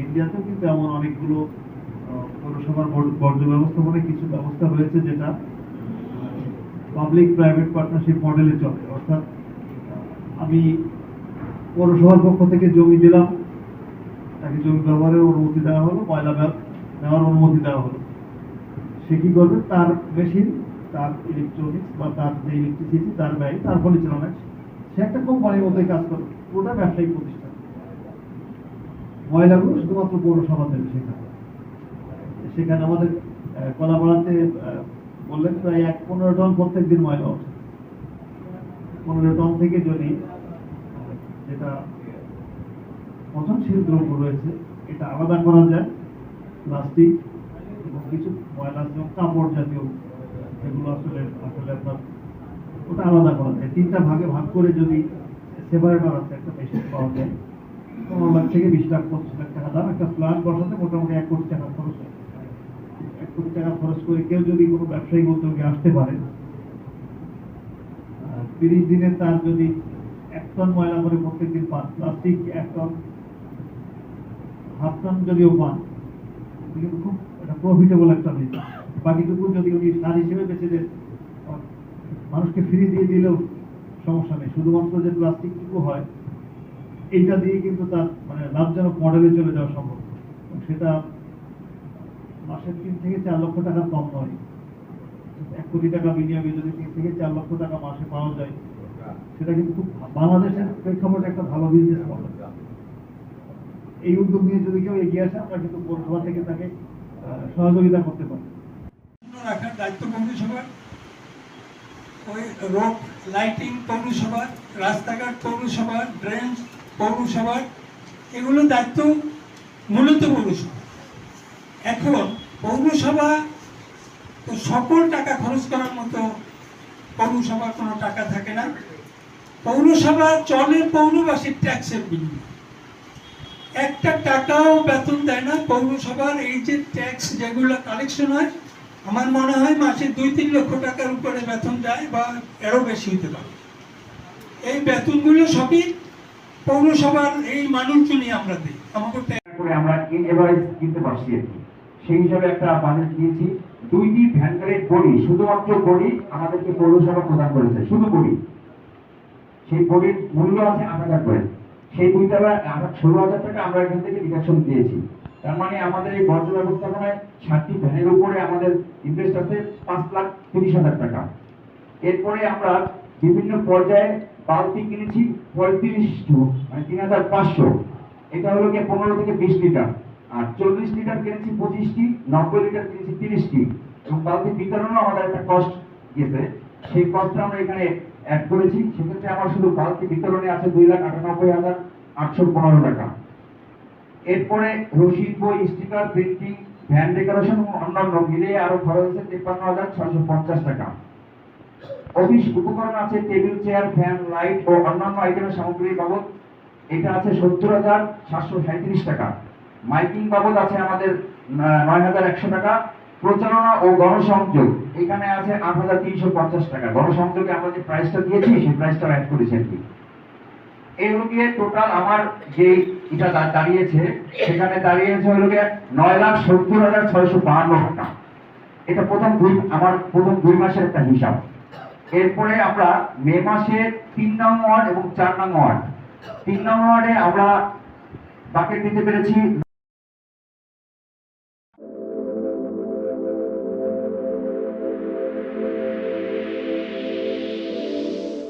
ইন্ডিয়াতেও কিন্তু এমন অনেকগুলো পৌরসভার বর্জ্য ব্যবস্থাপনায় কিছু ব্যবস্থা রয়েছে যেটা পাবলিক প্রাইভেট পার্টনারশিপ মডেলে চলে। অর্থাৎ আমি পৌরসভার পক্ষ থেকে জমি দিলাম, তাকে জমি ব্যবহারের অনুমতি দেওয়া হলো, ময়লা নেওয়ার অনুমতি দেওয়া হলো। সে কি করবে, তার মেশিন, তার ইলেকট্রনিক্স বা তার যে ইলেকট্রিসিটি, তার ব্যয়, তার পরিচালনায় সে একটা কোম্পানির মতোই কাজ করবে, পুরোটা ব্যবসায়িক প্রতিষ্ঠান। ময়লাগুলো শুধুমাত্র পৌরসভা দেবে। সেখানে আমাদের কলাপাড়াতে বললেন প্রায় 15 টন প্রত্যেক দিন ময়লা ওঠে। 15 টন থেকে যদি যেটা পচনশীল দ্রব্য রয়েছে এটা আলাদা করা যায়, প্লাস্টিক এবং কিছু ময়লা কাপড় জাতীয় যেগুলো আসলে আপনার ওটা আলাদা করা যায়। 3টা ভাগে ভাগ করে যদি সেপারেটর আছে, একটা মেশিন পাওয়া যায়, 15 লাখ থেকে 20 লাখ 25 লাখ টাকা দাম। একটা প্ল্যান্ট বসাতে মোটামুটি 1 কোটি টাকা খরচ হয়। 1 কোটি টাকা খরচ করে কেউ যদি কোনো ব্যবসায়িক উদ্যোগে আসতে পারে, 30 দিনে তার যদি 1 টন ময়লা করে প্রত্যেকদিন পান, প্লাস্টিক 1 টন, হাফ টন যদিও পান, কিন্তু খুব একটা প্রফিটেবল একটা বিজনেস। বাকিটুকু যদি উনি সার হিসেবে বেঁচে দেন, মানুষকে ফ্রি দিয়ে দিলেও সমস্যা নেই। শুধুমাত্র যে প্লাস্টিকটুকু হয় এইটা দিয়ে কিন্তু তার মানে লাভজনক মডেলে চলে যাওয়া সম্ভব। সেটা মাসে 3 থেকে 4 লক্ষ টাকা কম নয়। 1 কোটি টাকা বিনিয়োগে যদি 3 থেকে 4 লক্ষ টাকা মাসে পাওয়া যায়, সেটা কিন্তু খুব বাংলাদেশের প্রেক্ষাপটে একটা ভালো বিজনেস মডেল। এই উদ্যোগ নিয়ে যদি কেউ এগিয়ে আসে, আমরা কিন্তু পৌরসভা থেকে তাকে সহযোগিতা করতে পারি। রাখার দায়িত্ব পৌরসভার, ওই রোড লাইটিং পৌরসভার, রাস্তাঘাট পৌরসভার, ড্রেন পৌরসভার, এগুলো দায়িত্ব মূলত পৌরসভা। এখন পৌরসভা তো সকল টাকা খরচ করার মতো পৌরসভার কোনো টাকা থাকে না। পৌরসভা চলে পৌরবাসীর ট্যাক্সের বিনিময়ে। একটা টাকাও বেতন দেয় না পৌরসভার। এই যে ট্যাক্স যেগুলো কালেকশন হয়, আমার মনে হয় মাসে 2-3 লক্ষ টাকার উপরে বেতন যায় বা এরও বেশি হতে পারে। এই বেতনগুলো সবই পৌরসভার এই মানুষজনই আমরা দিই। আমাকে আমরা ইন এভারেজ কিনতে পারছি আর কি। সেই হিসাবে একটা বাজেট দিয়েছি। 2টি ভ্যান গাড়ির বডি, শুধুমাত্র বডি আমাদেরকে পৌরসভা প্রদান করেছে, শুধু বডি। সেই বডির মূল্য আছে 8,000 করে। সেই 16,000 টাকা আমরা এখান থেকে ডিডাকশন দিয়েছি। তার মানে আমাদের এই বর্জ্য ব্যবস্থাপনায় 7টি ভ্যানের উপরে আমাদের ইনভেস্ট আছে 5,30,000 টাকা। এরপরে আমরা বিভিন্ন পর্যায়ে বালতি কিনেছি 35টি, মানে 3,500। এটা হলো গিয়ে 15 থেকে 20 লিটার। আর 40 লিটার কিনেছি 25টি, 90 লিটার কিনেছি 30টি। এবং বালতি বিতরণও আমাদের একটা কস্ট গেছে, সেই কস্টটা আমরা এখানে অ্যাড করেছি। সেক্ষেত্রে আমার শুধু বালতি বিতরণে আছে 2,98,815 টাকা। এরপরে রসিদ, বই, স্টিকার, প্রিন্টিং, ভ্যান ডেকোরেশন এবং অন্যান্য মিলিয়ে আরো খরচ হচ্ছে 53,650 টাকা। অফিস উপকরণ আছে টেবিল, চেয়ার, ফ্যান, লাইট ও অন্যান্য আইটেমের সামগ্রী বাবদ এটা আছে 70,737 টাকা। মাইকিং বাবদ আছে আমাদের 9,100 টাকা। প্রচারণা ও গণসংযোগ এখানে আছে 8,350 টাকা। গণসংযোগে আমরা যে প্রাইসটা দিয়েছি সেই প্রাইসটা অ্যাড করেছি আর কি। এগুলো দিয়ে টোটাল আমার যে এটা দাঁড়িয়েছে, সেখানে দাঁড়িয়েছে হলো গিয়ে 9,70,652 টাকা। এটা আমার প্রথম 2 মাসের একটা হিসাব। এরপরে আমরা মে মাসে 3 নং ওয়ার্ড এবং 4 নং ওয়ার্ড, 3 নং ওয়ার্ডে আমরা বাকেট দিতে পেরেছি